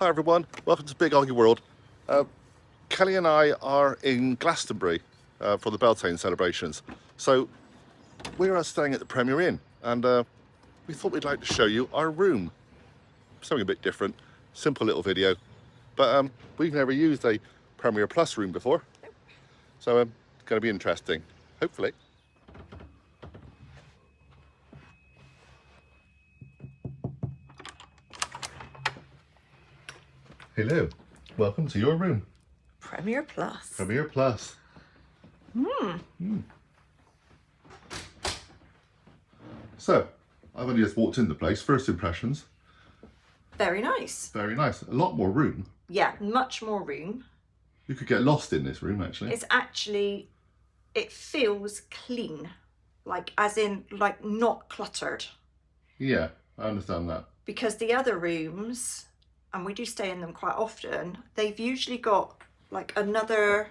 Hi everyone, welcome to Big OGGIE World. Kelly and I are in Glastonbury for the Beltane celebrations. So we are staying at the Premier Inn and we thought we'd like to show you our room. Something a bit different, simple little video. But we've never used a Premier Plus room before. So it's going to be interesting, hopefully. Hello, welcome to your room. Premier Plus. Premier Plus. So, I've only just walked in the place. First impressions. Very nice. Very nice. A lot more room. Yeah, much more room. You could get lost in this room, actually. It's actually, it feels clean. Like, as in, like, not cluttered. Yeah, I understand that. Because the other rooms, and we do stay in them quite often, they've usually got like another,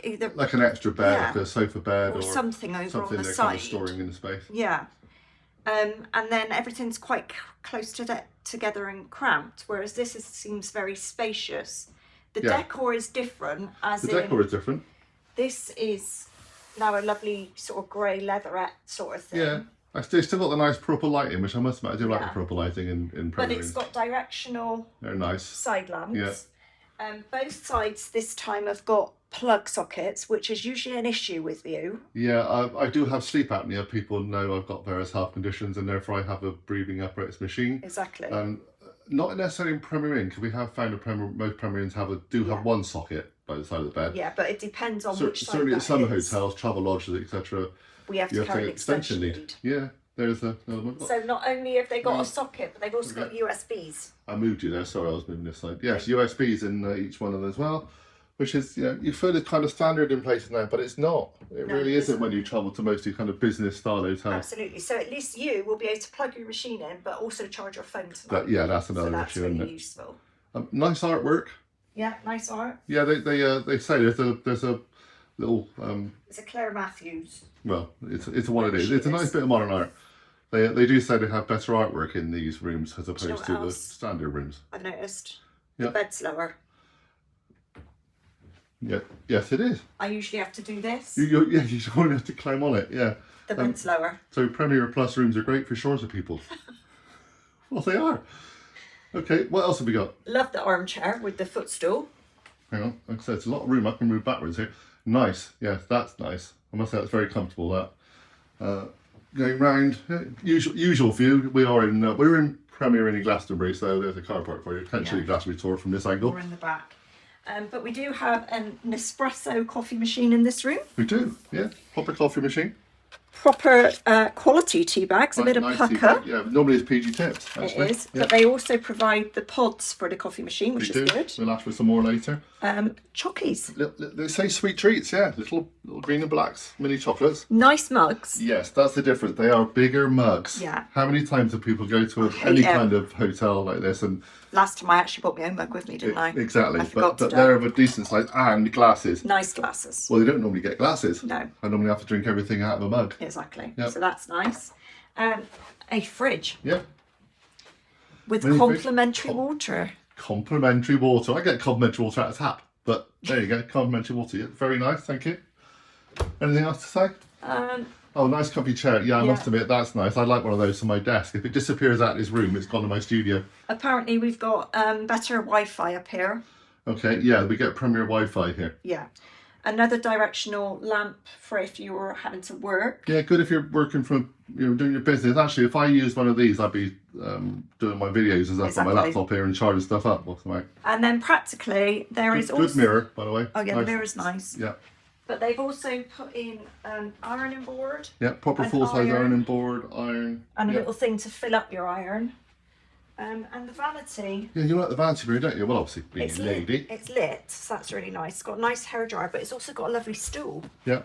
either like an extra bed, yeah, like a sofa bed or something over on the they're side. kind of storing in the space. Yeah. And then everything's quite close to together and cramped, whereas this seems very spacious. The decor is different, as the decor is different. This is now a lovely sort of grey leatherette sort of thing. Yeah. It's still got the nice proper lighting, which I must admit I do like the proper lighting in Premier. But it's got directional They're nice. side lamps. Yeah. Both sides this time have got plug sockets, which is usually an issue with you. Yeah, I do have sleep apnea. People know I've got various health conditions and therefore I have a breathing apparatus machine. Exactly. Not necessarily in Premier Inn, because we have found most Premier Inns have one socket by the side of the bed. Yeah, but it depends on which side certainly that at some is. hotels, travel lodges, etc. We have to carry an extension lead. Yeah, there's another one. So not only have they got a socket, but they've also got USBs. I moved you there, sorry, I was moving this side. Yes, USBs in each one of them as well, which is, you feel it's kind of standard in places now, but it's not. It really isn't when you travel to mostly kind of business style hotels. Absolutely. So at least you will be able to plug your machine in, but also charge your phone to that. Yeah, that's another issue, isn't it? Really useful. Nice artwork. Yeah, nice art. Yeah, they say there's a little It's a Claire Matthews. Well, it's what it is. It's a nice bit of modern art. They do say they have better artwork in these rooms as opposed to the standard rooms. I've noticed. The bed's lower. Yeah. Yes, it is. I usually have to do this. You don't have to climb on it. Yeah. The bed's lower. So Premier Plus rooms are great for shorter people. Well, they are. Okay, what else have we got? Love the armchair with the footstool. Hang on, like I said, it's a lot of room. I can move backwards here. Nice. Yes, that's nice. I must say, it's very comfortable. That. Going round, usual view. We're in Premier Inn in Glastonbury, so there's a car park for you. Potentially Glastonbury tour from this angle. We're in the back. But we do have an espresso coffee machine in this room. We do, yeah. Proper coffee machine. Proper quality tea bags, a bit of pucker. Yeah, normally it's PG tips, actually. It is, but they also provide the pods for the coffee machine, which is good. We'll ask for some more later. Chockies. They say sweet treats, yeah. Little green and blacks, mini chocolates. Nice mugs. Yes, that's the difference. They are bigger mugs. Yeah. How many times do people go to any kind of hotel like this and... Last time I actually brought my own mug with me, didn't I? Exactly, but they're of a decent size, and glasses. Nice glasses. Well, they don't normally get glasses. No. I normally have to drink everything out of a mug. Exactly. Yep. So that's nice. A fridge. Yeah. With complimentary water. Complimentary water. I get complimentary water out of tap, but there you go, complimentary water. Yeah, very nice, thank you. Anything else to say? Oh, nice comfy chair. Yeah, I must admit, that's nice. I like one of those on my desk. If it disappears out of this room, it's gone to my studio. Apparently, we've got better Wi-Fi up here. Okay, yeah, we get Premier Wi-Fi here. Yeah. Another directional lamp for if you were having to work. Yeah, good if you're working from, doing your business. Actually, if I used one of these, I'd be doing my videos and stuff on my laptop here and charging stuff up. And then practically, there is also... Good mirror, by the way. Oh yeah, the mirror's nice. Yeah. But they've also put in ironing board. Yeah, proper full-size ironing board, iron. And a little thing to fill up your iron. And the vanity. Yeah, you like the vanity mirror, don't you? Well, obviously, being a lady. It's lit, so that's really nice. It's got a nice hairdryer, but it's also got a lovely stool. Yeah.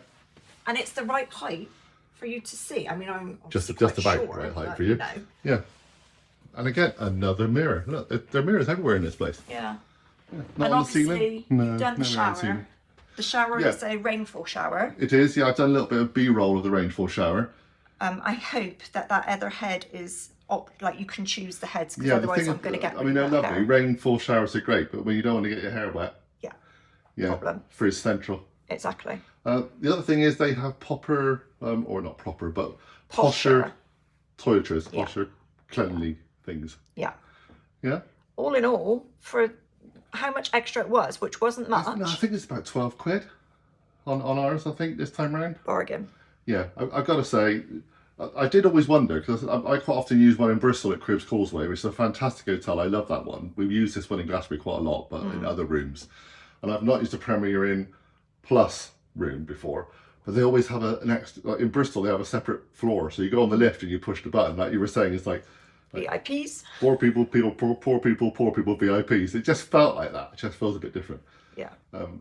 And it's the right height for you to see. I mean, I'm just about the right height for you. Yeah. And again, another mirror. Look, there are mirrors everywhere in this place. Yeah. Not on the ceiling. No, you've done the shower. The shower is a rainfall shower. It is, yeah. I've done a little bit of B-roll of the rainfall shower. I hope that other head is like you can choose the heads, because Yeah, otherwise I'm going to get. I mean, they're really wet lovely. hair. Rainfall showers are great, but when you don't want to get your hair wet, Yeah. Problem. Frizz Central. Exactly. The other thing is they have proper, or not proper, but posher toiletries, posher cleanly things. Yeah. Yeah. All in all, for how much extra it was, which wasn't much. No, I think it's about 12 quid on ours, I think, this time round. Bargain. Yeah, I've got to say, I did always wonder, because I quite often use one in Bristol at Cribs Causeway, which is a fantastic hotel. I love that one. We've used this one in Glastonbury quite a lot, but in other rooms. And I've not used a Premier Inn Plus room before, but they always have an extra, like in Bristol, they have a separate floor. So you go on the lift and you push the button, like you were saying, it's like VIPs. Poor people, poor people, VIPs. It just felt like that. It just feels a bit different. Yeah.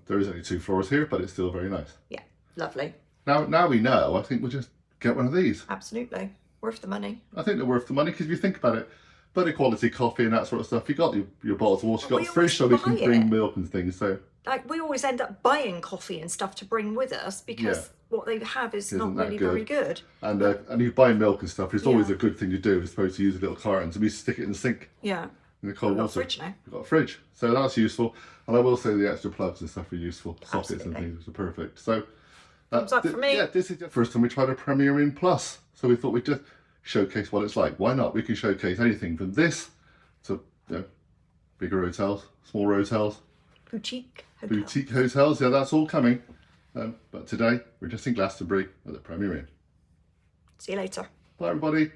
There is only 2 floors here, but it's still very nice. Yeah, lovely. Now we know, I think we'll just get one of these. Absolutely. Worth the money. I think they're worth the money, because if you think about it, better quality coffee and that sort of stuff. You got your bottles of water, you got a fridge so we can bring milk and things. So like we always end up buying coffee and stuff to bring with us, because what they have is not really very good. And you buy milk and stuff, it's always a good thing to do, as opposed to use little cartons. And we stick it in the sink. Yeah. In the cold water. We've got a fridge now. We've got a fridge, so that's useful. And I will say the extra plugs and stuff are useful. Sockets and things are perfect. So thumbs up for me. Yeah, this is the first time we tried a Premier Inn Plus, so we thought we'd just showcase what it's like. Why not? We can showcase anything from this to bigger hotels, smaller hotels, boutique hotels. Yeah, that's all coming. But today we're just in Glastonbury at the Premier Inn. See you later. Bye, everybody.